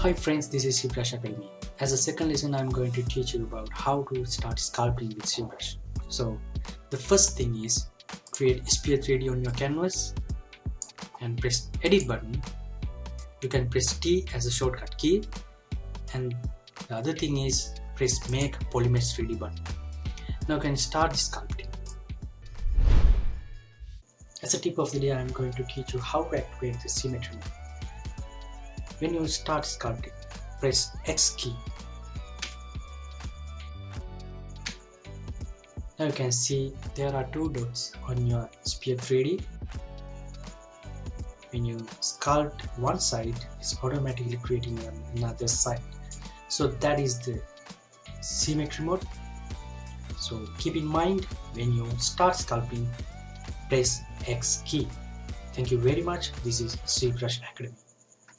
Hi friends, this is ZBrush Academy. As a second lesson, I'm going to teach you about how to start sculpting with ZBrush. So the first thing is create sphere 3D on your canvas and press edit button. You can press T as a shortcut key, and the other thing is press make polymesh 3D button. Now you can start sculpting. As a tip of the day, I'm going to teach you how to activate the symmetry mode. When you start sculpting, press X key. Now you can see there are two dots on your sphere 3D. When you sculpt one side, it's automatically creating another side. So that is the symmetry mode. So keep in mind, when you start sculpting, press X key. Thank you very much. This is ZBrush Academy.